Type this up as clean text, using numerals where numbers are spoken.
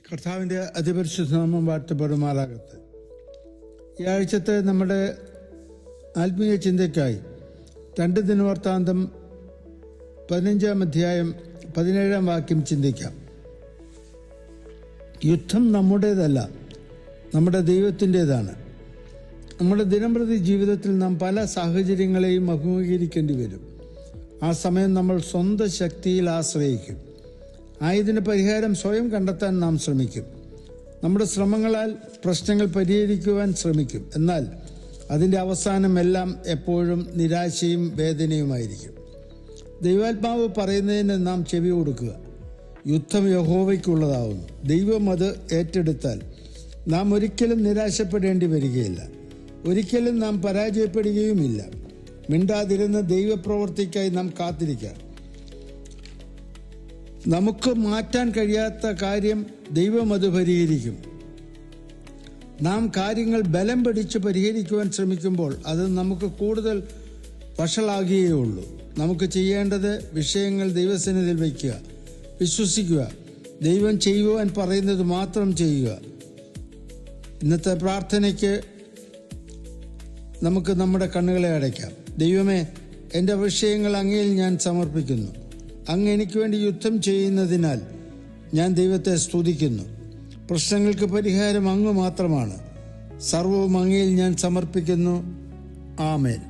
കർത്താവിൻ്റെ അതിപരിശുദ്ധ നാമം വാഴ്ത്തപ്പെടുമാറാകട്ടെ. ഈ ആഴ്ചത്തെ നമ്മുടെ ആത്മീയ ചിന്തയ്ക്കായി 2 ദിനവൃത്താന്തം 15-ാം അധ്യായം 17-ാം വാക്യം ചിന്തിക്കാം. യുദ്ധം നമ്മുടേതല്ല, നമ്മുടെ ദൈവത്തിൻ്റെതാണ്. നമ്മുടെ ദിനംപ്രതി ജീവിതത്തിൽ നാം പല സാഹചര്യങ്ങളെയും അഭിമുഖീകരിക്കേണ്ടി വരും. ആ സമയം നമ്മൾ സ്വന്തം ശക്തിയിൽ ആശ്രയിക്കും. ആയതിന് പരിഹാരം സ്വയം കണ്ടെത്താൻ നാം ശ്രമിക്കും. നമ്മുടെ ശ്രമങ്ങളാൽ പ്രശ്നങ്ങൾ പരിഹരിക്കുവാൻ ശ്രമിക്കും. എന്നാൽ അതിൻ്റെ അവസാനം എല്ലാം എപ്പോഴും നിരാശയും വേദനയുമായിരിക്കും. ദൈവാത്മാവ് പറയുന്നതിന് നാം ചെവി കൊടുക്കുക. യുദ്ധം യഹോവയ്ക്കുള്ളതാവുന്നു. ദൈവം അത് ഏറ്റെടുത്താൽ നാം ഒരിക്കലും നിരാശപ്പെടേണ്ടി വരികയില്ല. ഒരിക്കലും നാം പരാജയപ്പെടുകയുമില്ല. മിണ്ടാതിരുന്ന ദൈവപ്രവൃത്തിക്കായി നാം കാത്തിരിക്കാം. നമുക്ക് മാറ്റാൻ കഴിയാത്ത കാര്യം ദൈവം അത് പരിഹരിക്കും. നാം കാര്യങ്ങൾ ബലം പിടിച്ച് പരിഹരിക്കുവാൻ ശ്രമിക്കുമ്പോൾ അത് നമുക്ക് കൂടുതൽ വഷളാകുകയുള്ളൂ. നമുക്ക് ചെയ്യേണ്ടത് വിഷയങ്ങൾ ദൈവസന്നിധിയിൽ വയ്ക്കുക, വിശ്വസിക്കുക, ദൈവം ചെയ്യുവാൻ പറയുന്നത് മാത്രം ചെയ്യുക. ഇന്നത്തെ പ്രാർത്ഥനയ്ക്ക് നമുക്ക് നമ്മുടെ കണ്ണുകളെ അടയ്ക്കാം. ദൈവമേ, എൻ്റെ വിഷയങ്ങൾ അങ്ങയിൽ ഞാൻ സമർപ്പിക്കുന്നു. അങ്ങ് എനിക്ക് വേണ്ടി യുദ്ധം ചെയ്യുന്നതിനാൽ ഞാൻ ദൈവത്തെ സ്തുതിക്കുന്നു. പ്രശ്നങ്ങൾക്ക് പരിഹാരം അങ്ങ് മാത്രമാണ്. സർവ്വവും അങ്ങയിൽ ഞാൻ സമർപ്പിക്കുന്നു. ആമേൻ.